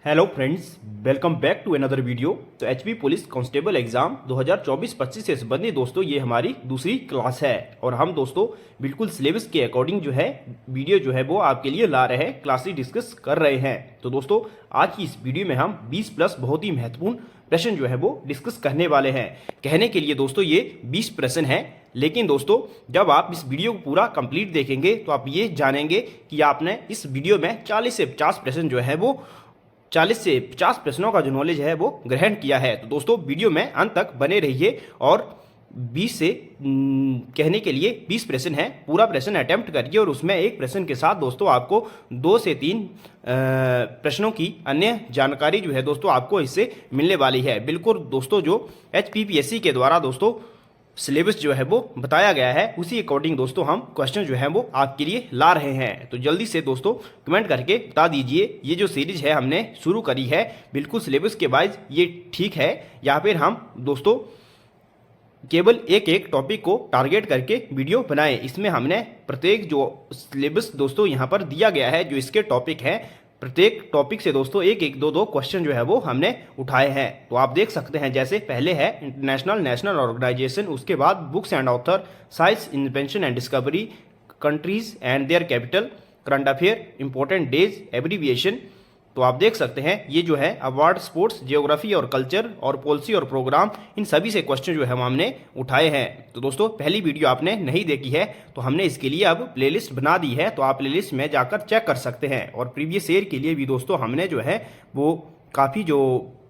Hello friends, welcome back to another video. तो HP police constable exam 2024-25 से संबंधित दोस्तों ये हमारी दूसरी क्लास है और हम दोस्तों बिल्कुल सिलेबस के अकॉर्डिंग जो है वीडियो जो है वो आपके लिए ला रहे हैं, क्लासेस डिस्कस कर रहे हैं। तो दोस्तों आज की इस वीडियो में हम 20 प्लस बहुत ही महत्वपूर्ण प्रश्न जो है वो डिस्कस करने वाले हैं। कहने के लिए दोस्तों ये 20 प्रश्न हैं, लेकिन दोस्तों जब आप इस वीडियो को पूरा कंप्लीट देखेंगे तो आप ये जानेंगे कि आपने इस वीडियो में 40 से 50 प्रश्न जो है वो 40 से 50 प्रश्नों का जो नॉलेज है वो ग्रहण किया है। तो दोस्तों वीडियो में अंत तक बने रहिए और 20 से कहने के लिए 20 प्रश्न है, पूरा प्रश्न अटेम्प्ट करिए और उसमें एक प्रश्न के साथ दोस्तों आपको 2 से 3 प्रश्नों की अन्य जानकारी जो है दोस्तों आपको इससे मिलने वाली है। बिल्कुल दोस्तों जो HPPSC के द्वारा दोस्तों सिलेबस जो है वो बताया गया है उसी अकॉर्डिंग दोस्तों हम क्वेश्चन जो है वो आपके लिए ला रहे हैं। तो जल्दी से दोस्तों कमेंट करके बता दीजिए ये जो सीरीज है हमने शुरू करी है बिल्कुल सिलेबस के वाइज ये ठीक है या फिर हम दोस्तों केवल एक एक टॉपिक को टारगेट करके वीडियो बनाएं। इसमें हमने प्रत्येक जो सिलेबस दोस्तों यहाँ पर दिया गया है जो इसके टॉपिक हैं प्रत्येक टॉपिक से दोस्तों एक एक दो क्वेश्चन जो है वो हमने उठाए हैं। तो आप देख सकते हैं जैसे पहले है इंटरनेशनल नेशनल ऑर्गेनाइजेशन, उसके बाद books and author, science invention and discovery, countries and their capital, current affair, important days, abbreviation. तो आप देख सकते हैं ये जो है अवार्ड, स्पोर्ट्स, जियोग्राफी और कल्चर और पॉलिसी और प्रोग्राम, इन सभी से क्वेश्चन जो है हमने उठाए हैं। तो दोस्तों पहली वीडियो आपने नहीं देखी है तो हमने इसके लिए अब प्लेलिस्ट बना दी है, तो आप प्लेलिस्ट में जाकर चेक कर सकते हैं। और प्रीवियस ईयर के लिए भी दोस्तों हमने जो है वो काफ़ी जो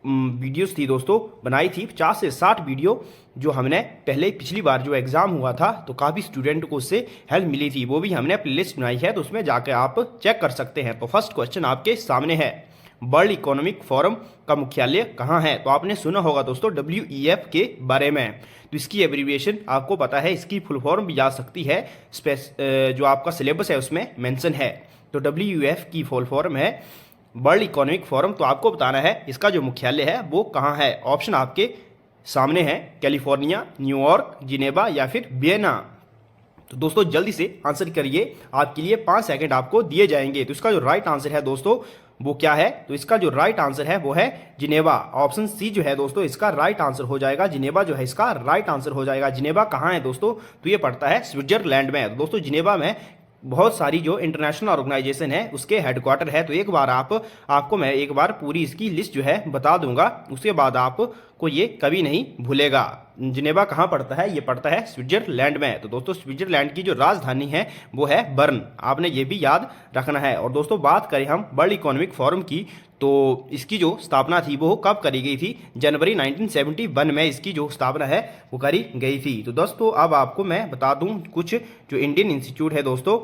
वीडियोस थी दोस्तों बनाई थी, 50 से 60 वीडियो जो हमने पहले पिछली बार जो एग्ज़ाम हुआ था तो काफ़ी स्टूडेंट को उससे हेल्प मिली थी, वो भी हमने प्लेलिस्ट बनाई है तो उसमें जाकर आप चेक कर सकते हैं। तो फर्स्ट क्वेश्चन आपके सामने है, वर्ल्ड इकोनॉमिक फोरम का मुख्यालय कहाँ है? तो आपने सुना होगा दोस्तों WEF के बारे में, तो इसकी एब्रीविएशन आपको पता है, इसकी फुल फॉर्म भी जा सकती है, जो आपका सिलेबस है उसमें मेंशन है। तो WEF की फुल फॉर्म है वर्ल्ड इकोनॉमिक फोरम। तो आपको बताना है इसका जो मुख्यालय है वो कहाँ है। ऑप्शन आपके सामने है, कैलिफोर्निया, न्यूयॉर्क, जिनेवा या फिर वियना। तो दोस्तों जल्दी से आंसर करिए, आपके लिए 5 सेकंड आपको दिए जाएंगे। तो इसका जो राइट आंसर है दोस्तों वो क्या है? तो इसका जो राइट आंसर है वो है जिनेवा। ऑप्शन सी जो है दोस्तों इसका राइट आंसर हो जाएगा, जिनेवा जो है इसका राइट आंसर हो जाएगा। जिनेवा कहाँ है दोस्तों? तो ये पड़ता है स्विट्जरलैंड में। तो दोस्तों जिनेवा में बहुत सारी जो इंटरनेशनल ऑर्गेनाइजेशन है उसके हेडक्वार्टर है। तो एक बार आपको मैं एक बार पूरी इसकी लिस्ट जो है बता दूंगा, उसके बाद आपको ये कभी नहीं भूलेगा। जिनेवा कहाँ पड़ता है? ये पड़ता है स्विट्जरलैंड में। तो दोस्तों स्विट्जरलैंड की जो राजधानी है वो है बर्न, आपने ये भी याद रखना है। और दोस्तों बात करें हम वर्ल्ड इकोनॉमिक फोरम की, तो इसकी जो स्थापना थी वो कब करी गई थी? जनवरी 1971 में इसकी जो स्थापना है वो करी गई थी। तो दोस्तों अब आपको मैं बता दूं कुछ जो इंडियन इंस्टीट्यूट है दोस्तों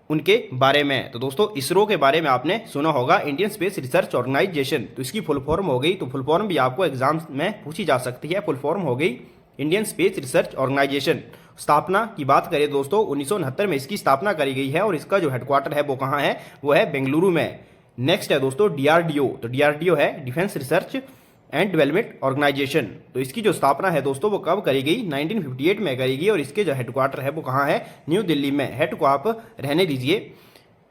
उनके बारे में। तो दोस्तों इसरो के बारे में आपने सुना होगा, इंडियन स्पेस रिसर्च ऑर्गेनाइजेशन। तो इसकी फुल फॉर्म हो गई, तो फुल फॉर्म भी आपको एग्जाम में पूछी जा सकती है। फुल फॉर्म हो गई इंडियन स्पेस रिसर्च ऑर्गेनाइजेशन। स्थापना की बात करें दोस्तों 1969 में इसकी स्थापना करी गई है और इसका जो हेडक्वार्टर है वो कहाँ है? वो है बेंगलुरु में। नेक्स्ट है दोस्तों DRDO। तो DRDO है defence research and development organisation. तो इसकी जो स्थापना है दोस्तों वो कब करी गई? 1958 में करी गई और इसके जो हेडक्वार्टर है वो कहाँ है? न्यू दिल्ली में। हेड को आप रहने दीजिए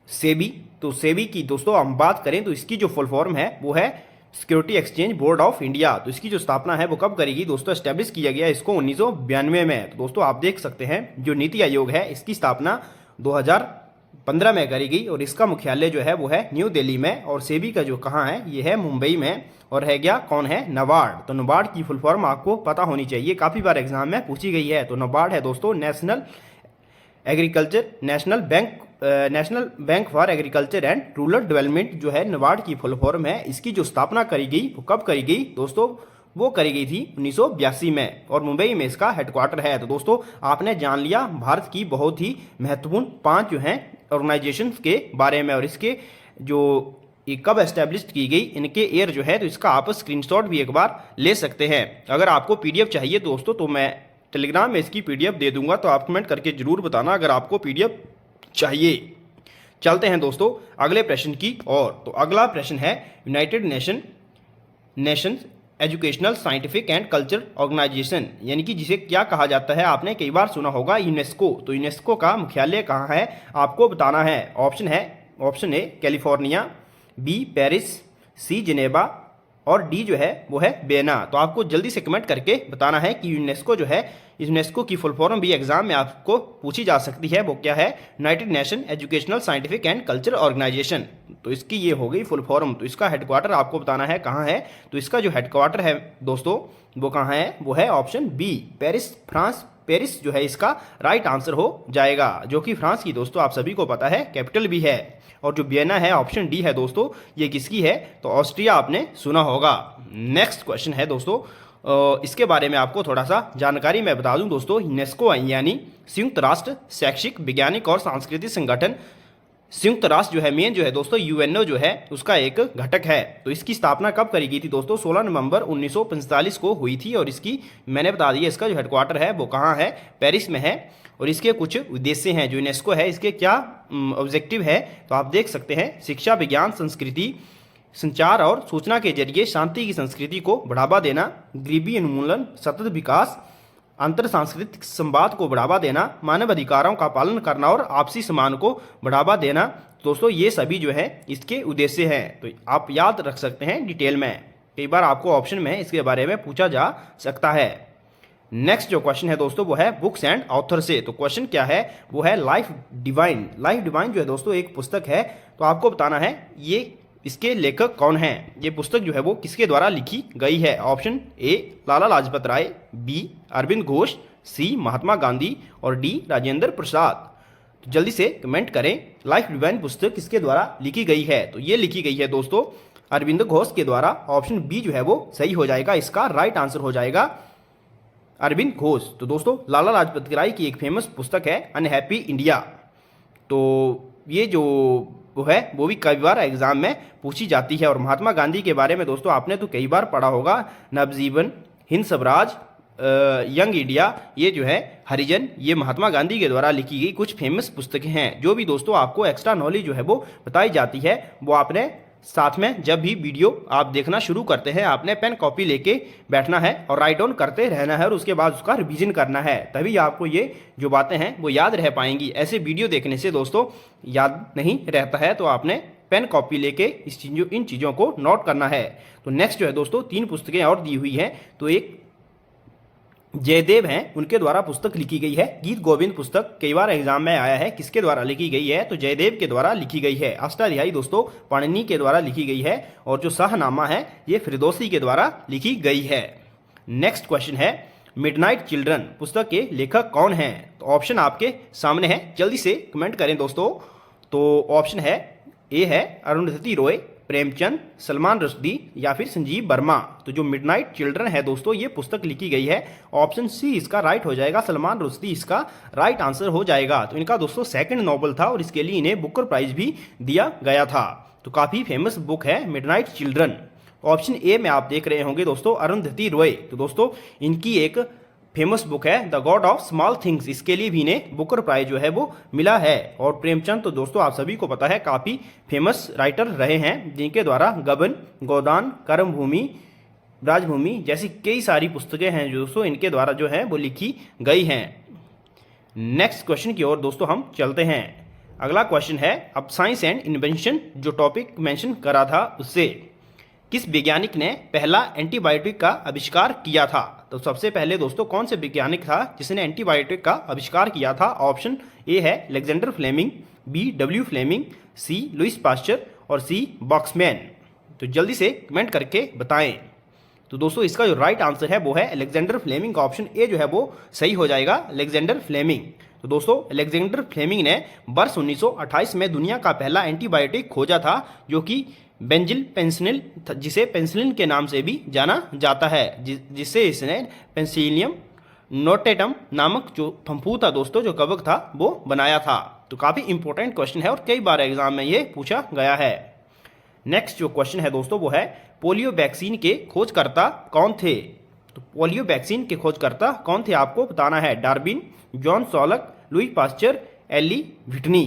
सेबी। तो सेबी की दोस्तों हम बात करें तो इसकी जो फुल फॉर्म है वो है security exchange board of India. तो इसकी जो स्थापना है वो कब करेगी दोस्तों? एस्टेब्लिश किया गया इसको 1992 में। तो दोस्तों आप देख सकते हैं जो नीति आयोग है इसकी स्थापना 2015 में करी गई और इसका मुख्यालय जो है वो है न्यू दिल्ली में। और सेबी का जो कहाँ है? ये है मुंबई में। और है क्या? कौन है? नाबार्ड। तो नाबार्ड की फुल फॉर्म आपको पता होनी चाहिए, काफ़ी बार एग्जाम में पूछी गई है। तो नाबार्ड है दोस्तों national bank for agriculture and rural development जो है नाबार्ड की फुल फॉर्म है। इसकी जो स्थापना करी गई वो कब करी गई दोस्तों? वो करी गई थी 1982 में और मुंबई में इसका हेडक्वार्टर है। तो दोस्तों आपने जान लिया भारत की बहुत ही महत्वपूर्ण 5 जो हैं ऑर्गेनाइजेशंस के बारे में और इसके जो ये कब एस्टेब्लिश की गई, इनके ईयर जो है। तो इसका आप स्क्रीनशॉट भी एक बार ले सकते हैं। अगर आपको PDF चाहिए दोस्तों तो मैं टेलीग्राम में इसकी PDF दे दूंगा, तो आप कमेंट करके जरूर बताना अगर आपको PDF चाहिए। चलते हैं दोस्तों अगले प्रश्न की ओर। तो अगला प्रश्न है United Nations educational scientific and culture organisation, यानी कि जिसे क्या कहा जाता है? आपने कई बार सुना होगा यूनेस्को। तो यूनेस्को का मुख्यालय कहाँ है आपको बताना है। Option A California, B Paris, C Geneva और डी जो है वो है बेना। तो आपको जल्दी से कमेंट करके बताना है कि यूनेस्को जो है, यूनेस्को की फुल फॉर्म भी एग्जाम में आपको पूछी जा सकती है, वो क्या है? United Nation educational scientific and cultural organisation. तो इसकी ये हो गई फुल फॉर्म। तो इसका हेडक्वार्टर आपको बताना है कहाँ है। तो इसका जो हेडक्वार्टर है दोस्तों वो कहाँ है? वो है option B, Paris, France. Paris जो है इसका राइट आंसर हो जाएगा, जो कि फ्रांस की दोस्तों आप सभी को पता है कैपिटल भी है। और जो वियना है ऑप्शन डी है दोस्तों, ये किसकी है? तो ऑस्ट्रिया आपने सुना होगा। नेक्स्ट क्वेश्चन है दोस्तों, इसके बारे में आपको थोड़ा सा जानकारी मैं बता दूं दोस्तों। यूनेस्को यानी संयुक्त राष्ट्र शैक्षिक, वैज्ञानिक और सांस्कृतिक संगठन, संयुक्त राष्ट्र जो है मेन जो है दोस्तों यूएनओ जो है उसका एक घटक है। तो इसकी स्थापना कब करी गई थी दोस्तों? 16 नवंबर 1945 को हुई थी। और इसकी मैंने बता दिया, इसका जो हेडक्वार्टर है वो कहाँ है? पेरिस में है। और इसके कुछ उद्देश्य हैं जो यूनेस्को है, इसके क्या ऑब्जेक्टिव है तो आप देख सकते हैं। शिक्षा, विज्ञान, संस्कृति, संचार और सूचना के जरिए शांति की संस्कृति को बढ़ावा देना, गरीबी उन्मूलन, सतत विकास, अंतर सांस्कृतिक संवाद को बढ़ावा देना, मानव अधिकारों का पालन करना और आपसी सम्मान को बढ़ावा देना। दोस्तों ये सभी जो है इसके उद्देश्य हैं। तो आप याद रख सकते हैं डिटेल में, कई बार आपको ऑप्शन में इसके बारे में पूछा जा सकता है। नेक्स्ट जो क्वेश्चन है दोस्तों वो है बुक्स एंड ऑथर से। तो क्वेश्चन क्या है? वो है लाइफ डिवाइन। लाइफ डिवाइन जो है दोस्तों एक पुस्तक है। तो आपको बताना है ये इसके लेखक कौन हैं। ये पुस्तक जो है वो किसके द्वारा लिखी गई है? Option A Lala Lajpat Rai, B Arvind Ghosh, C Mahatma Gandhi और डी राजेंद्र प्रसाद। तो जल्दी से कमेंट करें, लाइफ डिवाइन पुस्तक किसके द्वारा लिखी गई है? तो ये लिखी गई है दोस्तों अरविंद घोष के द्वारा। ऑप्शन बी जो है वो सही हो जाएगा, इसका राइट आंसर हो जाएगा अरविंद घोष। तो दोस्तों लाला लाजपत राय की एक फेमस पुस्तक है अनहैप्पी इंडिया। तो ये जो वो है वो भी कई बार एग्जाम में पूछी जाती है। और महात्मा गांधी के बारे में दोस्तों आपने तो कई बार पढ़ा होगा, नवजीवन, हिंद स्वराज, यंग इंडिया, ये जो है हरिजन, ये महात्मा गांधी के द्वारा लिखी गई कुछ फेमस पुस्तकें हैं। जो भी दोस्तों आपको एक्स्ट्रा नॉलेज जो है वो बताई जाती है, वो आपने साथ में जब भी वीडियो आप देखना शुरू करते हैं आपने पेन कॉपी लेके बैठना है और राइट डाउन करते रहना है और उसके बाद उसका रिवीजन करना है, तभी आपको ये जो बातें हैं वो याद रह पाएंगी। ऐसे वीडियो देखने से दोस्तों याद नहीं रहता है, तो आपने पेन कॉपी लेके इन चीज़ों को नोट करना है। तो नेक्स्ट जो है दोस्तों 3 पुस्तकें और दी हुई हैं। तो एक जयदेव हैं, उनके द्वारा पुस्तक लिखी गई है गीत गोविंद पुस्तक, कई बार एग्जाम में आया है। किसके द्वारा लिखी गई है? तो जयदेव के द्वारा लिखी गई है। अष्टाध्यायी दोस्तों पाणिनि के द्वारा लिखी गई है। और जो शाहनामा है ये फिरदौसी के द्वारा लिखी गई है। नेक्स्ट क्वेश्चन है मिडनाइट चिल्ड्रन पुस्तक के लेखक कौन हैं? तो ऑप्शन आपके सामने है, जल्दी से कमेंट करें दोस्तों। तो ऑप्शन है ए है अरुंधति रॉय, प्रेमचंद, सलमान रुश्दी या फिर संजीव वर्मा। तो जो मिडनाइट चिल्ड्रन है दोस्तों ये पुस्तक लिखी गई है, ऑप्शन सी इसका राइट हो जाएगा, सलमान रुश्दी इसका राइट आंसर हो जाएगा। तो इनका दोस्तों सेकंड नोबेल था और इसके लिए इन्हें बुकर प्राइज भी दिया गया था। तो काफी फेमस बुक है मिडनाइट चिल्ड्रन। ऑप्शन ए में आप देख रहे होंगे दोस्तों अरुंधति रॉय। तो दोस्तों इनकी एक फेमस बुक है the God of small things, इसके लिए भी इन्हें बुकर प्राइज जो है वो मिला है। और प्रेमचंद तो दोस्तों आप सभी को पता है काफ़ी फेमस राइटर रहे हैं, जिनके द्वारा गबन, गोदान, कर्मभूमि, राजभूमि जैसी कई सारी पुस्तकें हैं जो दोस्तों इनके द्वारा जो है वो लिखी गई हैं। नेक्स्ट क्वेश्चन की ओर दोस्तों हम चलते हैं। अगला क्वेश्चन है अब साइंस एंड इन्वेंशन जो टॉपिक मेंशन करा था उससे किस वैज्ञानिक ने पहला एंटीबायोटिक का आविष्कार किया था? तो सबसे पहले दोस्तों कौन से वैज्ञानिक था जिसने एंटीबायोटिक का आविष्कार किया था? ऑप्शन ए है Alexander Fleming, B W Fleming, C Louis Pasteur और सी बॉक्समैन। तो जल्दी से कमेंट करके बताएं। तो दोस्तों इसका जो राइट आंसर है वो है अलेक्जेंडर फ्लेमिंग, ऑप्शन ए जो है वो सही हो जाएगा, अलेक्जेंडर फ्लेमिंग। तो दोस्तों अलेक्जेंडर फ्लेमिंग ने वर्ष 1928 में दुनिया का पहला एंटीबायोटिक खोजा था जो कि बेंजिल पेंसिलिन, जिसे पेंसिलिन के नाम से भी जाना जाता है, जिससे इसने पेंसिलियम नोटेटम नामक जो फंफू था दोस्तों, जो कवक था, वो बनाया था। तो काफ़ी इंपॉर्टेंट क्वेश्चन है और कई बार एग्जाम में ये पूछा गया है। नेक्स्ट जो क्वेश्चन है दोस्तों वो है पोलियो वैक्सीन के खोजकर्ता कौन थे? तो पोलियो वैक्सीन के खोजकर्ता कौन थे आपको बताना है। Darwin, John Salk, Louis Pasteur, Eli Whitney.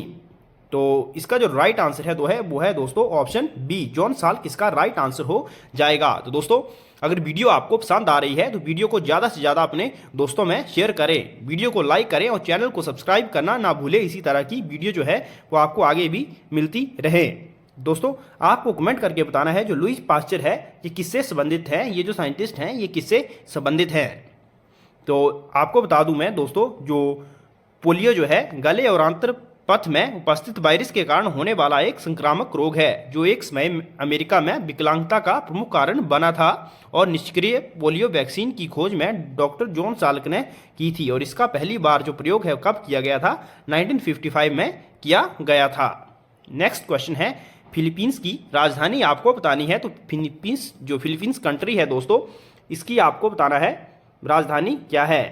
तो इसका जो राइट आंसर है वो है दोस्तों ऑप्शन बी, जॉन साल्क इसका राइट आंसर हो जाएगा। तो दोस्तों अगर वीडियो आपको पसंद आ रही है तो वीडियो को ज़्यादा से ज़्यादा अपने दोस्तों में शेयर करें, वीडियो को लाइक करें और चैनल को सब्सक्राइब करना ना भूलें। इसी तरह की वीडियो जो है वो आपको आगे भी मिलती रहे। दोस्तों आपको कमेंट करके बताना है जो लुईस पास्चर है ये किससे संबंधित है, ये जो साइंटिस्ट हैं ये किससे संबंधित हैं। तो आपको बता दूं मैं दोस्तों, जो पोलियो जो है गले और आंत्र पथ में उपस्थित वायरस के कारण होने वाला एक संक्रामक रोग है, जो एक समय अमेरिका में विकलांगता का प्रमुख कारण बना था और निष्क्रिय पोलियो वैक्सीन की खोज में डॉक्टर जॉन साल्क ने की थी। और इसका पहली बार जो प्रयोग है कब किया गया था, 1955 में किया गया था। नेक्स्ट क्वेश्चन है, फिलीपींस की राजधानी आपको बतानी है। तो फिलीपींस कंट्री है दोस्तों, इसकी आपको बताना है राजधानी क्या है।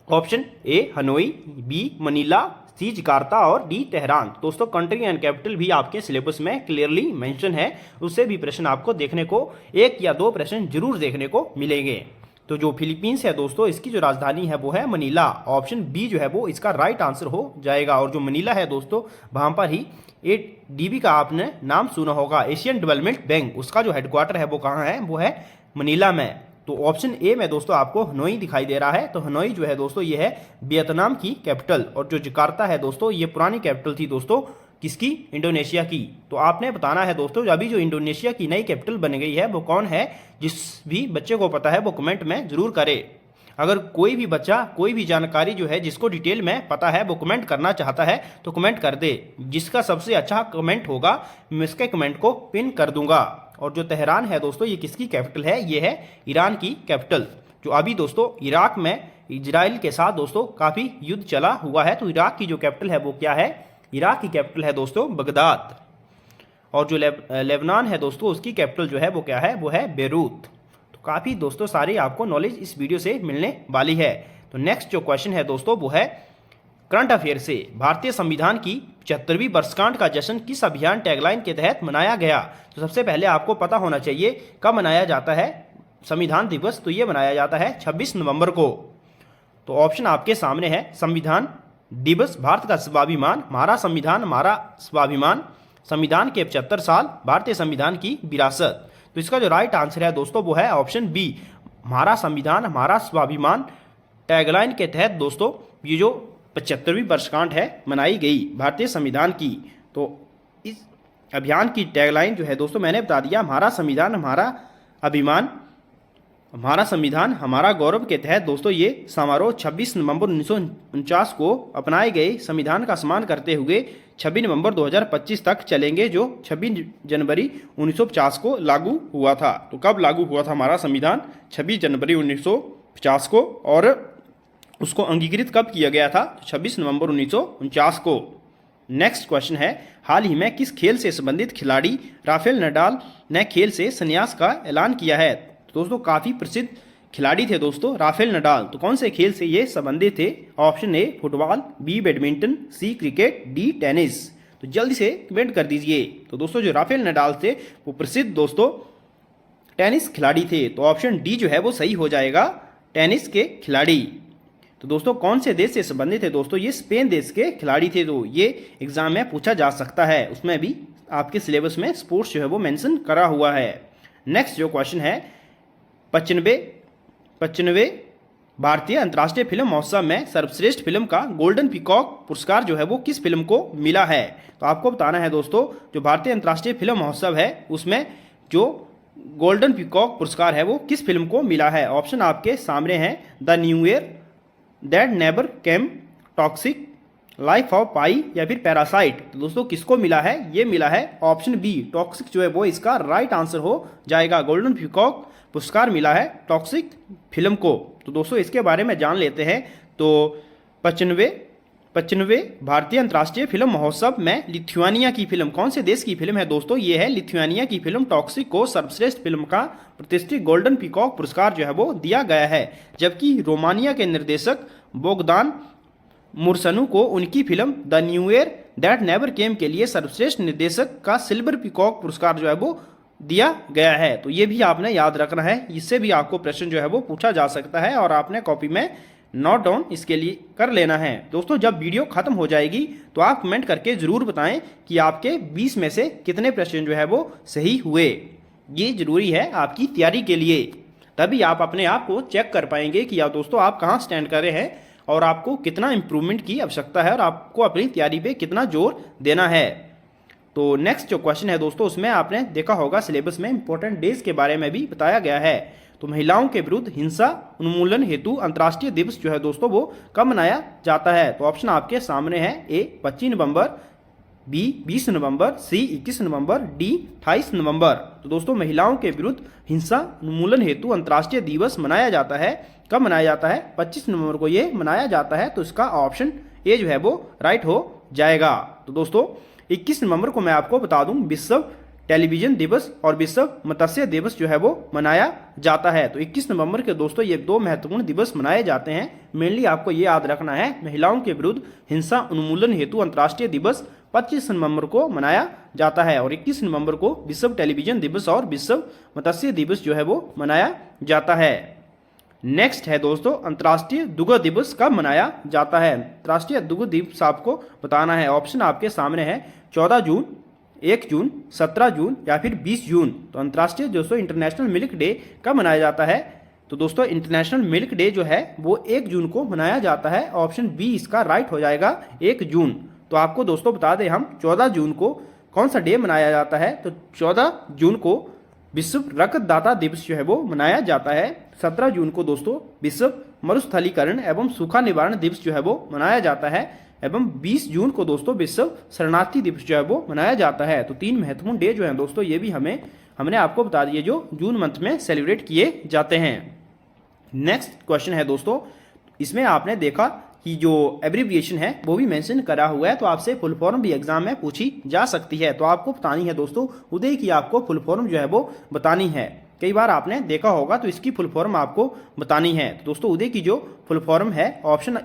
Option A Hanoi, B Manila, C Jakarta और डी तेहरान। दोस्तों कंट्री एंड कैपिटल भी आपके सिलेबस में क्लियरली मेंशन है, उससे भी प्रश्न आपको देखने को 1 या 2 प्रश्न जरूर देखने को मिलेंगे। तो जो फिलीपींस है दोस्तों, इसकी जो राजधानी है वो है मनीला। ऑप्शन बी जो है वो इसका राइट आंसर हो जाएगा। और जो मनीला है दोस्तों, वहां पर ही ADB का आपने नाम सुना होगा, एशियन डेवलपमेंट बैंक, उसका जो हेडक्वार्टर है वो कहाँ है, वो है मनीला में। तो ऑप्शन ए में दोस्तों आपको हनोई दिखाई दे रहा है। तो हनोई जो है दोस्तों ये है वियतनाम की कैपिटल, और जो जकार्ता है दोस्तों ये पुरानी कैपिटल थी दोस्तों किसकी, इंडोनेशिया की। तो आपने बताना है दोस्तों अभी जो इंडोनेशिया की नई कैपिटल बन गई है वो कौन है। जिस भी बच्चे को पता है वो कमेंट में जरूर करे। अगर कोई भी बच्चा कोई भी जानकारी जो है जिसको डिटेल में पता है वो कमेंट करना चाहता है तो कमेंट कर दे। जिसका सबसे अच्छा कमेंट होगा मैं उसके कमेंट को पिन कर दूंगा। और जो तेहरान है दोस्तों ये किसकी कैपिटल है, ये है ईरान की कैपिटल। जो अभी दोस्तों इराक में इजराइल के साथ दोस्तों काफ़ी युद्ध चला हुआ है। तो इराक की जो कैपिटल है वो क्या है, इराक की कैपिटल है दोस्तों बगदाद। और जो लेबनान है दोस्तों उसकी कैपिटल जो है वो क्या है, वो है बेरूत। तो काफ़ी दोस्तों सारी आपको नॉलेज इस वीडियो से मिलने वाली है। तो नेक्स्ट जो क्वेश्चन है दोस्तों वो है करंट अफेयर से, भारतीय संविधान की 75वीं वर्षगांठ का जश्न किस अभियान टैगलाइन के तहत मनाया गया। तो सबसे पहले आपको पता होना चाहिए कब मनाया जाता है संविधान दिवस। तो ये मनाया जाता है 26 नवंबर को। तो ऑप्शन आपके सामने है, संविधान दिवस, भारत का स्वाभिमान, हमारा संविधान हमारा स्वाभिमान, संविधान के 75 साल, भारतीय संविधान की विरासत। तो इसका जो राइट आंसर है दोस्तों वो है ऑप्शन बी, हमारा संविधान हमारा स्वाभिमान टैगलाइन के तहत दोस्तों ये जो 75वीं वर्षगांठ है मनाई गई भारतीय संविधान की। तो इस अभियान की टैगलाइन जो है दोस्तों मैंने बता दिया, हमारा संविधान हमारा अभिमान, हमारा संविधान हमारा गौरव के तहत दोस्तों ये समारोह 26 नवंबर 1949 को अपनाए गए संविधान का सम्मान करते हुए 26 नवंबर 2025 तक चलेंगे, जो 26 जनवरी 1950 को लागू हुआ था। तो कब लागू हुआ था हमारा संविधान, 26 जनवरी 1950 को, और उसको अंगीकृत कब किया गया था, 26 नवंबर 1949 को। नेक्स्ट क्वेश्चन है, हाल ही में किस खेल से संबंधित खिलाड़ी राफेल नडाल ने खेल से संन्यास का ऐलान किया है। तो दोस्तों काफ़ी प्रसिद्ध खिलाड़ी थे दोस्तों राफेल नडाल। तो कौन से खेल से ये संबंधित थे, option A football, B badminton, C cricket, D tennis. तो जल्दी से कमेंट कर दीजिए। तो दोस्तों जो राफेल नडाल थे वो प्रसिद्ध दोस्तों टेनिस खिलाड़ी थे। तो ऑप्शन डी जो है वो सही हो जाएगा, टेनिस के खिलाड़ी। तो दोस्तों कौन से देश से संबंधित है दोस्तों, ये स्पेन देश के खिलाड़ी थे। तो ये एग्जाम में पूछा जा सकता है, उसमें भी आपके सिलेबस में स्पोर्ट्स जो है वो मेंशन करा हुआ है। नेक्स्ट जो क्वेश्चन है, 95वें भारतीय अंतर्राष्ट्रीय फिल्म महोत्सव में सर्वश्रेष्ठ फिल्म का गोल्डन पीकॉक पुरस्कार जो है वो किस फिल्म को मिला है। तो आपको बताना है दोस्तों जो भारतीय अंतर्राष्ट्रीय फिल्म महोत्सव है उसमें जो गोल्डन पीकॉक पुरस्कार है वो किस फिल्म को मिला है। ऑप्शन आपके सामने है, the new year, that never came, toxic, life of pi या फिर पैरासाइट। तो दोस्तों किसको मिला है, ये मिला है ऑप्शन बी, टॉक्सिक जो है वो इसका राइट आंसर हो जाएगा। गोल्डन पीकॉक पुरस्कार मिला है टॉक्सिक फिल्म को। तो दोस्तों इसके बारे में जान लेते हैं। तो 95वें भारतीय अंतर्राष्ट्रीय फिल्म महोत्सव में लिथुआनिया की फिल्म, कौन से देश की फिल्म है दोस्तों, ये है लिथुआनिया की फिल्म टॉक्सिक को सर्वश्रेष्ठ फिल्म का प्रतिष्ठित गोल्डन पीकॉक पुरस्कार जो है वो दिया गया है। जबकि रोमानिया के निर्देशक बोगदान मुरसनु को उनकी film the new year that never केम के लिए सर्वश्रेष्ठ निर्देशक का सिल्वर पीकॉक पुरस्कार जो है वो दिया गया है। तो ये भी आपने याद रखना है, इससे भी आपको प्रश्न जो है वो पूछा जा सकता है और आपने कॉपी में नोट डाउन इसके लिए कर लेना है। दोस्तों जब वीडियो खत्म हो जाएगी तो आप कमेंट करके जरूर बताएं कि आपके 20 में से कितने प्रश्न जो है वो सही हुए। ये जरूरी है आपकी तैयारी के लिए, तभी आप अपने आप को चेक कर पाएंगे कि यार दोस्तों आप कहाँ स्टैंड कर रहे हैं और आपको कितना इंप्रूवमेंट की आवश्यकता है और आपको अपनी तैयारी पे कितना जोर देना है। तो नेक्स्ट जो क्वेश्चन है दोस्तों, उसमें आपने देखा होगा सिलेबस में इंपॉर्टेंट डेज के बारे में भी बताया गया है। तो महिलाओं के विरुद्ध हिंसा उन्मूलन हेतु अंतर्राष्ट्रीय दिवस जो है दोस्तों वो कब मनाया जाता है? तो ऑप्शन आपके सामने है। ए 25 नवंबर, बी 20 नवंबर, सी 21 नवंबर, डी 28 नवंबर। तो दोस्तों महिलाओं के विरुद्ध हिंसा उन्मूलन हेतु अंतर्राष्ट्रीय दिवस मनाया जाता है, कब मनाया जाता है? 25 नवंबर को ये मनाया जाता है। तो इसका ऑप्शन ए जो है वो राइट हो जाएगा। तो दोस्तों 21 नवंबर को मैं आपको बता दूं विश्व टेलीविजन दिवस और विश्व मत्स्य दिवस जो है वो मनाया जाता है। तो 21 नवंबर के दोस्तों ये दो महत्वपूर्ण दिवस मनाए जाते हैं। मेनली आपको ये याद रखना है, महिलाओं के विरुद्ध हिंसा उन्मूलन हेतु अंतर्राष्ट्रीय दिवस 25 नवंबर को मनाया जाता है और 21 नवंबर को विश्व टेलीविजन दिवस और विश्व मत्स्य दिवस जो है वो मनाया जाता है। नेक्स्ट है दोस्तों, अंतर्राष्ट्रीय दुग्ध दिवस कब मनाया जाता है? अंतर्राष्ट्रीय दुग्ध दिवस आपको बताना है। ऑप्शन आपके सामने है 14 जून, 1 जून, 17 जून या फिर 20 जून। तो अंतर्राष्ट्रीय दोस्तों इंटरनेशनल मिल्क डे कब मनाया जाता है? तो दोस्तों इंटरनेशनल मिल्क डे जो है वो 1 जून को मनाया जाता है। ऑप्शन बी इसका राइट हो जाएगा, 1 जून। तो आपको दोस्तों बता दें हम 14 जून को कौन सा डे मनाया जाता है? तो 14 जून को विश्व रक्तदाता दिवस जो है वो मनाया जाता है। 17 जून को दोस्तों विश्व मरुस्थलीकरण एवं सूखा निवारण दिवस जो है वो मनाया जाता है एवं 20 जून को दोस्तों विश्व शरणार्थी दिवस जो है वो मनाया जाता है। तो 3 महत्वपूर्ण डे जो है दोस्तों ये भी हमने आपको बता दिए जो जून मंथ में सेलिब्रेट किए जाते हैं। नेक्स्ट क्वेश्चन है दोस्तों, इसमें आपने देखा कि जो एब्रीविएशन है वो भी मेंशन करा हुआ है, तो आपसे फुल फॉर्म भी एग्जाम में पूछी जा सकती है। तो आपको बतानी है दोस्तों, उदय की आपको फुल फॉर्म जो है वो बतानी है। कई बार आपने देखा होगा तो इसकी फुल फॉर्म आपको बतानी है। तो दोस्तों उदय की जो फुल फॉर्म है ऑप्शन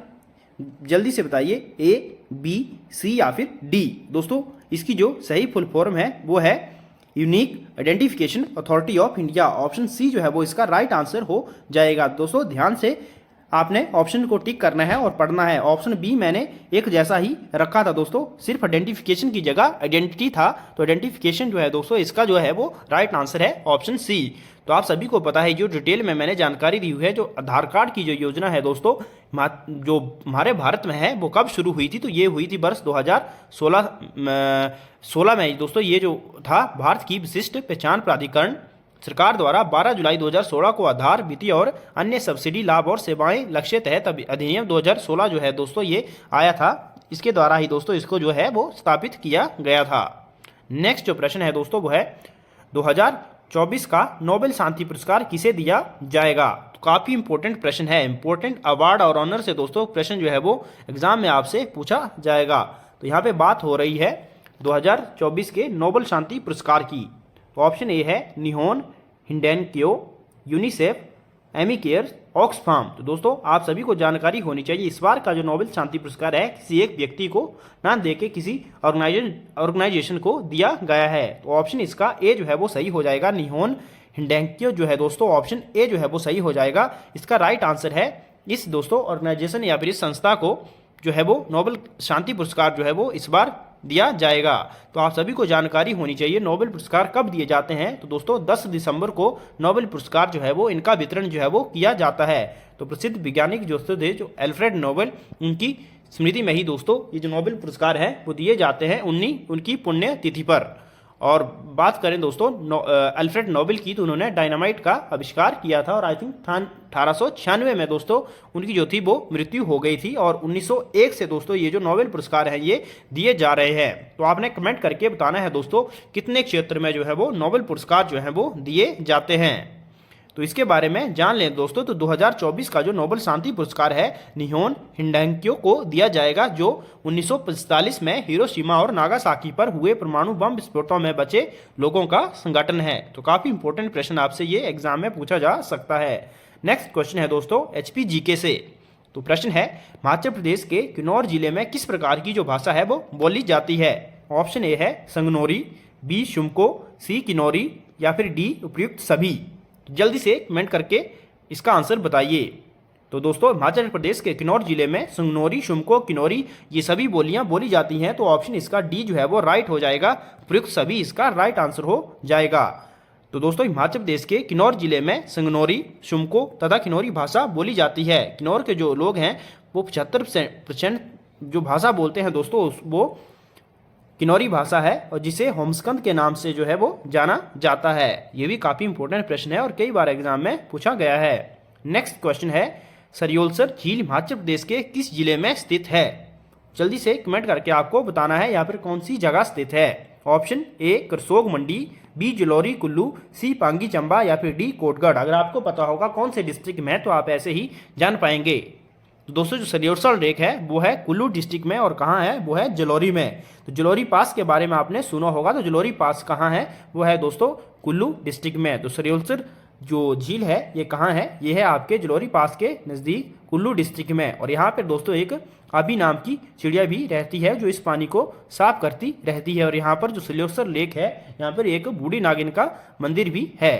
जल्दी से बताइए, ए, बी, सी या फिर डी। दोस्तों इसकी जो सही फुल फॉर्म है वो है unique identification authority of India. Option C जो है वो इसका राइट आंसर हो जाएगा। दोस्तों ध्यान से आपने ऑप्शन को टिक करना है और पढ़ना है। ऑप्शन बी मैंने एक जैसा ही रखा था दोस्तों, सिर्फ आइडेंटिफिकेशन की जगह आइडेंटिटी था। तो आइडेंटिफिकेशन जो है दोस्तों इसका जो है वो राइट आंसर है ऑप्शन सी। तो आप सभी को पता है जो डिटेल में मैंने जानकारी दी हुई है, जो आधार कार्ड की जो योजना है दोस्तों जो हमारे भारत में है वो कब शुरू हुई थी? तो ये हुई थी वर्ष 2016 में दोस्तों। ये जो था भारत की विशिष्ट पहचान प्राधिकरण सरकार द्वारा 12 जुलाई 2016 को आधार वित्तीय और अन्य सब्सिडी लाभ और सेवाएं लक्ष्य तहत अधिनियम 2016 जो है दोस्तों ये आया था। इसके द्वारा ही दोस्तों इसको जो है वो स्थापित किया गया था। नेक्स्ट जो प्रश्न है दोस्तों वो है 2024 का नोबेल शांति पुरस्कार किसे दिया जाएगा? तो काफ़ी इंपॉर्टेंट प्रश्न है। इंपॉर्टेंट अवार्ड और ऑनर से दोस्तों प्रश्न जो है वो एग्जाम में आपसे पूछा जाएगा। तो यहाँ पे बात हो रही है 2024 के नोबेल शांति पुरस्कार की। तो ऑप्शन ए है निहोन हिंडेनक्यो, यूनिसेफ, एमिकेयर, ऑक्सफाम। तो दोस्तों आप सभी को जानकारी होनी चाहिए, इस बार का जो नोबेल शांति पुरस्कार है किसी एक व्यक्ति को ना देके किसी ऑर्गेनाइजेशन को दिया गया है। तो ऑप्शन इसका ए जो है वो सही हो जाएगा, निहोन हिंडेनक्यो जो है दोस्तों ऑप्शन ए जो है वो सही हो जाएगा। इसका राइट आंसर है इस दोस्तों ऑर्गेनाइजेशन या फिर इस संस्था को जो है वो नोबेल शांति पुरस्कार जो है वो इस बार दिया जाएगा। तो आप सभी को जानकारी होनी चाहिए नोबेल पुरस्कार कब दिए जाते हैं। तो दोस्तों 10 दिसंबर को नोबेल पुरस्कार जो है वो इनका वितरण जो है वो किया जाता है। तो प्रसिद्ध वैज्ञानिक जो थे जो एल्फ्रेड नोबेल, उनकी स्मृति में ही दोस्तों ये जो नोबेल पुरस्कार है वो दिए जाते हैं उनकी पुण्य तिथि पर। और बात करें दोस्तों अल्फ्रेड नोबेल की, तो उन्होंने डायनामाइट का आविष्कार किया था और आई थिंक 1896 में दोस्तों उनकी जो थी वो मृत्यु हो गई थी। और 1901 से दोस्तों ये जो नोबेल पुरस्कार हैं ये दिए जा रहे हैं। तो आपने कमेंट करके बताना है दोस्तों कितने क्षेत्र में जो है वो नोबेल पुरस्कार जो है वो दिए जाते हैं। तो इसके बारे में जान लें दोस्तों। तो 2024 का जो नोबेल शांति पुरस्कार है निहोन हिंडेनक्यो को दिया जाएगा, जो 1945 में हिरोशिमा और नागासाकी पर हुए परमाणु बम विस्फोटों में बचे लोगों का संगठन है। तो काफी इंपॉर्टेंट प्रश्न आपसे ये एग्जाम में पूछा जा सकता है। नेक्स्ट क्वेश्चन है दोस्तों HPGK से। तो प्रश्न है हिमाचल प्रदेश के किन्नौर जिले में किस प्रकार की जो भाषा है वो बोली जाती है? ऑप्शन ए है संगनौरी, बी शुमको, सी किन्नौरी या फिर डी उपयुक्त सभी। तो जल्दी से कमेंट करके इसका आंसर बताइए। तो दोस्तों हिमाचल प्रदेश के किन्नौर जिले में संगनौरी, शुमको, किन्नौरी ये सभी बोलियां बोली जाती हैं। तो ऑप्शन इसका डी जो है वो राइट हो जाएगा, उपयुक्त सभी इसका राइट आंसर हो जाएगा। तो दोस्तों हिमाचल प्रदेश के किन्नौर जिले में संगनौरी, शुमको तथा किन्नौरी भाषा बोली जाती है। किन्नौर के जो लोग हैं वो 75% जो भाषा बोलते हैं दोस्तों वो किन्नौरी भाषा है और जिसे होमस्कंद के नाम से जो है वो जाना जाता है। ये भी काफ़ी इंपॉर्टेंट प्रश्न है और कई बार एग्जाम में पूछा गया है। नेक्स्ट क्वेश्चन है, सरियोलसर झील हिमाचल प्रदेश के किस जिले में स्थित है? जल्दी से कमेंट करके आपको बताना है यहाँ पर कौन सी जगह स्थित है। Option A Karsog Mandi, B Jalori Kullu, C Pangi Chamba या फिर डी कोटगढ़। अगर आपको पता होगा कौन से डिस्ट्रिक्ट में तो आप ऐसे ही जान पाएंगे। तो दोस्तों जो सरियोलसर लेक है वो है कुल्लू डिस्ट्रिक्ट में और कहाँ है वो है जलौरी में। तो जलौरी पास के बारे में आपने सुना होगा, तो जलौरी पास कहाँ है वो है दोस्तों कुल्लू डिस्ट्रिक्ट में। तो सरियोलसर जो झील है ये कहाँ है, ये है आपके जलौरी पास के नज़दीक कुल्लू डिस्ट्रिक्ट में। और यहाँ पर दोस्तों एक आबी नाम की चिड़िया भी रहती है जो इस पानी को साफ करती रहती है। और यहाँ पर जो सरियोलसर लेक है यहाँ पर एक बूढ़ी नागिन का मंदिर भी है।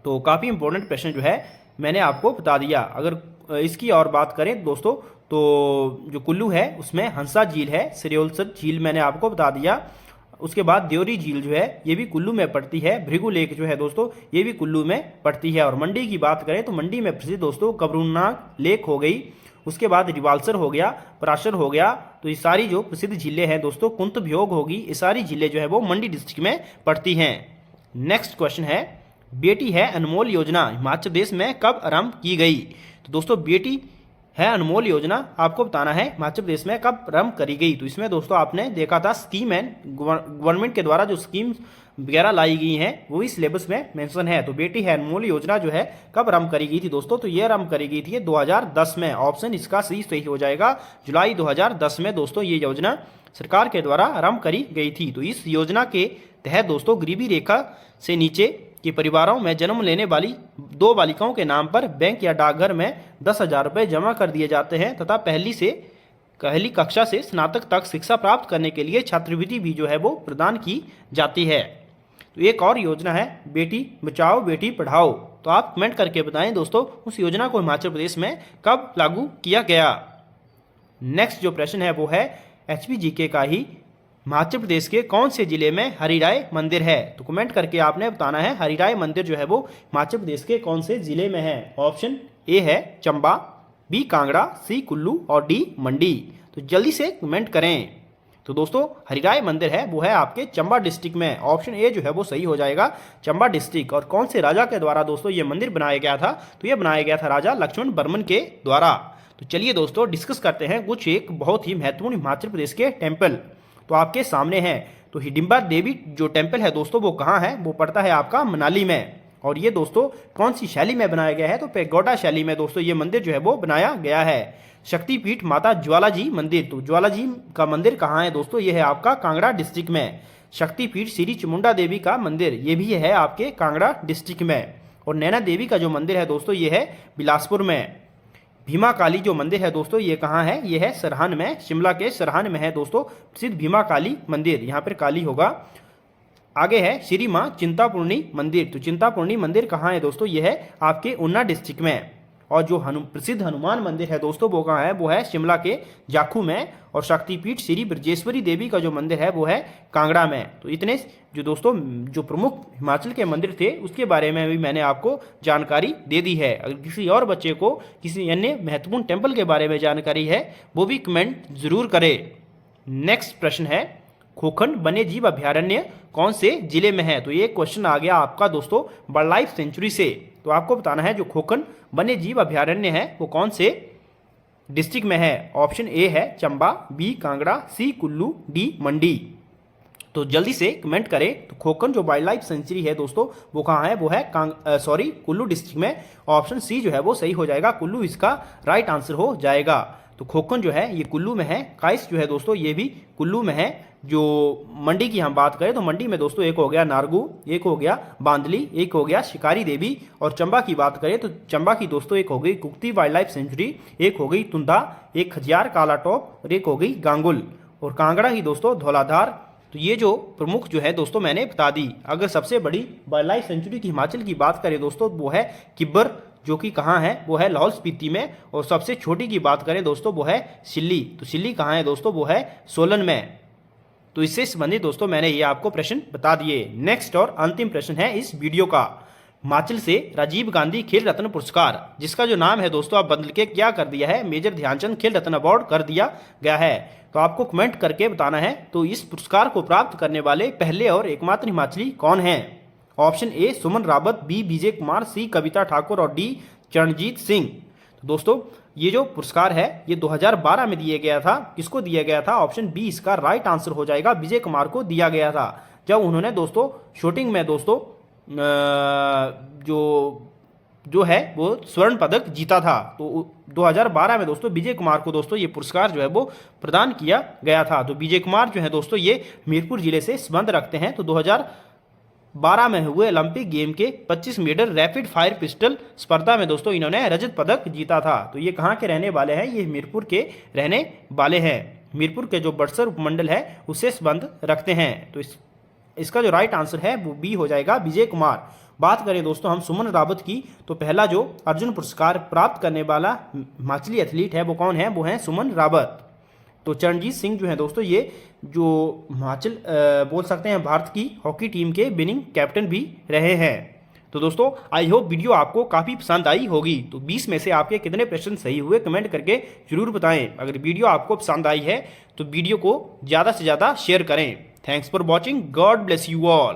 तो काफ़ी इंपॉर्टेंट प्रश्न जो है मैंने आपको बता दिया। अगर इसकी और बात करें दोस्तों तो जो कुल्लू है उसमें हंसा झील है, सरियोलसर झील मैंने आपको बता दिया। उसके बाद देवरी झील जो है ये भी कुल्लू में पड़ती है। भृगु लेक जो है दोस्तों ये भी कुल्लू में पड़ती है। और मंडी की बात करें तो मंडी में प्रसिद्ध दोस्तों कबरूनाग लेक हो गई, उसके बाद रिवाल्सर हो गया, पराशर हो गया। तो ये सारी जो प्रसिद्ध झीलें हैं दोस्तों, कुंतभ्योग होगी, ये सारी झीलें जो है वो मंडी डिस्ट्रिक्ट में पड़ती हैं। नेक्स्ट क्वेश्चन है, बेटी है अनमोल योजना हिमाचल प्रदेश में कब आरंभ की गई? तो दोस्तों बेटी है अनमोल योजना आपको बताना है हिमाचल प्रदेश में कब आरंभ करी गई। तो इसमें दोस्तों आपने देखा था स्कीम एंड गवर्नमेंट के द्वारा जो स्कीम वगैरह लाई गई हैं वो इस सिलेबस में मेंशन है। तो बेटी है अनमोल योजना जो है कब आरंभ करी गई थी दोस्तों? तो ये आरंभ करी गई थी 2010 में। ऑप्शन इसका सही हो जाएगा जुलाई 2010 में दोस्तों ये योजना सरकार के द्वारा आरंभ करी गई थी। तो इस योजना के तहत दोस्तों गरीबी रेखा से नीचे के परिवारों में जन्म लेने वाली 2 बालिकाओं के नाम पर बैंक या डाकघर में 10,000 रुपये जमा कर दिए जाते हैं तथा पहली कक्षा से स्नातक तक शिक्षा प्राप्त करने के लिए छात्रवृत्ति भी जो है वो प्रदान की जाती है। तो एक और योजना है बेटी बचाओ बेटी पढ़ाओ। तो आप कमेंट करके बताएं दोस्तों उस योजना को हिमाचल प्रदेश में कब लागू किया गया। नेक्स्ट जो प्रश्न है वो है HPGK का ही, हिमाचल प्रदेश के कौन से जिले में हरिराय मंदिर है? तो कमेंट करके आपने बताना है हरिराय मंदिर जो है वो हिमाचल प्रदेश के कौन से जिले में है। ऑप्शन ए है चंबा, बी कांगड़ा, सी कुल्लू और डी मंडी। तो जल्दी से कमेंट करें। तो दोस्तों हरिराय मंदिर है वो है आपके चंबा डिस्ट्रिक्ट में। ऑप्शन ए जो है वो सही हो जाएगा चंबा डिस्ट्रिक्ट। और कौन से राजा के द्वारा दोस्तों ये मंदिर बनाया गया था? तो ये बनाया गया था राजा लक्ष्मण बर्मन के द्वारा। तो चलिए दोस्तों डिस्कस करते हैं कुछ एक बहुत ही महत्वपूर्ण हिमाचल प्रदेश के टेम्पल। तो आपके सामने है तो हिडिंबा देवी जो टेम्पल है दोस्तों वो कहाँ है? वो पड़ता है आपका मनाली में। और ये दोस्तों कौन सी शैली में बनाया गया है? तो पेगोडा शैली में दोस्तों ये मंदिर जो है वो बनाया गया है। शक्तिपीठ माता ज्वाला जी मंदिर, तो ज्वाला जी का मंदिर कहाँ है दोस्तों? ये है आपका कांगड़ा डिस्ट्रिक्ट में। शक्तिपीठ श्री चामुंडा देवी का मंदिर ये भी है आपके कांगड़ा डिस्ट्रिक्ट में। और नैना देवी का जो मंदिर है दोस्तों ये है बिलासपुर में। भीमा काली जो मंदिर है दोस्तों ये कहाँ है? ये है सरहन में, शिमला के सरहन में है दोस्तों प्रसिद्ध भीमा काली मंदिर, यहाँ पर काली होगा। आगे है श्री माँ चिंतापूर्णी मंदिर। तो चिंतापूर्णी मंदिर कहाँ है दोस्तों? ये है आपके ऊना डिस्ट्रिक्ट में। और जो प्रसिद्ध हनुमान मंदिर है दोस्तों वो कहाँ है? वो है शिमला के जाखू में। और शक्तिपीठ श्री ब्रजेश्वरी देवी का जो मंदिर है वो है कांगड़ा में। तो इतने जो दोस्तों जो प्रमुख हिमाचल के मंदिर थे उसके बारे में भी मैंने आपको जानकारी दे दी है। अगर किसी और बच्चे को किसी अन्य महत्वपूर्ण टेम्पल के बारे में जानकारी है वो भी कमेंट जरूर करे। नेक्स्ट प्रश्न है, खोखंड वन्य जीव अभ्यारण्य कौन से जिले में है? तो ये क्वेश्चन आ गया आपका दोस्तों वाइल्ड लाइफ सेंचुरी से। तो आपको बताना है जो खोखंड वन्य जीव अभ्यारण्य है वो कौन से डिस्ट्रिक्ट में है। ऑप्शन ए है चंबा, बी कांगड़ा, सी कुल्लू, डी मंडी। तो जल्दी से कमेंट करें। तो खोखंड जो वाइल्ड लाइफ सेंचुरी है दोस्तों वो कहाँ है? वो है कुल्लू डिस्ट्रिक्ट में। ऑप्शन सी जो है वो सही हो जाएगा, कुल्लू इसका राइट आंसर हो जाएगा। तो खोखंड जो है ये कुल्लू में है। काइस जो है दोस्तों ये भी कुल्लू में है। जो मंडी की हम बात करें तो मंडी में दोस्तों एक हो गया नारगू, एक हो गया बांदली, एक हो गया शिकारी देवी। और चंबा की बात करें तो चंबा की दोस्तों एक हो गई कुक्ती वाइल्ड लाइफ सेंचुरी, एक हो गई तुंदा, एक खजियार काला टॉप और एक हो गई गांगुल। और कांगड़ा की दोस्तों धौलाधार। तो ये जो प्रमुख जो है दोस्तों मैंने बता दी। अगर सबसे बड़ी वाइल्ड लाइफ सेंचुरी की हिमाचल की बात करें दोस्तों वो है किब्बर, जो कि कहाँ है? वो है लाहौल स्पीति में। और सबसे छोटी की बात करें दोस्तों वो है सिल्ली। तो सिल्ली कहाँ है दोस्तों? वो है सोलन में। तो इससे संबंधित दोस्तों मैंने ये आपको प्रश्न बता दिए। नेक्स्ट और अंतिम प्रश्न है इस वीडियो का, हिमाचल से राजीव गांधी खेल रत्न पुरस्कार, जिसका जो नाम है दोस्तों आप बदल के क्या कर दिया है, मेजर ध्यानचंद खेल रत्न अवार्ड कर दिया गया है। तो आपको कमेंट करके बताना है तो इस पुरस्कार को प्राप्त करने वाले पहले और एकमात्र हिमाचली कौन हैं। Option A Suman Rawat, B Vijay Kumar, C Kavita Thakur और डी चरणजीत सिंह। तो दोस्तों ये जो पुरस्कार है ये 2012 में दिया गया था। किसको दिया गया था? ऑप्शन बी इसका राइट आंसर हो जाएगा, विजय कुमार को दिया गया था, जब उन्होंने दोस्तों शूटिंग में दोस्तों जो है वो स्वर्ण पदक जीता था। तो 2012 में दोस्तों विजय कुमार को दोस्तों ये पुरस्कार जो है वो प्रदान किया गया था। तो विजय कुमार जो है दोस्तों ये हमीरपुर जिले से संबंध रखते हैं। तो 2012 में हुए ओलंपिक गेम के 25 मीटर रैपिड फायर पिस्टल स्पर्धा में दोस्तों इन्होंने रजत पदक जीता था। तो ये कहाँ के रहने वाले हैं? ये हमीरपुर के रहने वाले हैं। हमीरपुर के जो बड़सर उपमंडल है उससे संबंध रखते हैं। तो इसका जो राइट आंसर है वो बी हो जाएगा, विजय कुमार। बात करें दोस्तों हम सुमन रावत की, तो पहला जो अर्जुन पुरस्कार प्राप्त करने वाला हिमाचली एथलीट है वो कौन है? वो है सुमन रावत। तो चरणजीत सिंह जो है दोस्तों ये जो हिमाचल बोल सकते हैं भारत की हॉकी टीम के विनिंग कैप्टन भी रहे हैं। तो दोस्तों आई होप वीडियो आपको काफ़ी पसंद आई होगी। तो 20 में से आपके कितने प्रश्न सही हुए कमेंट करके जरूर बताएं। अगर वीडियो आपको पसंद आई है तो वीडियो को ज़्यादा से ज़्यादा शेयर करें। Thanks for watching, God bless you all.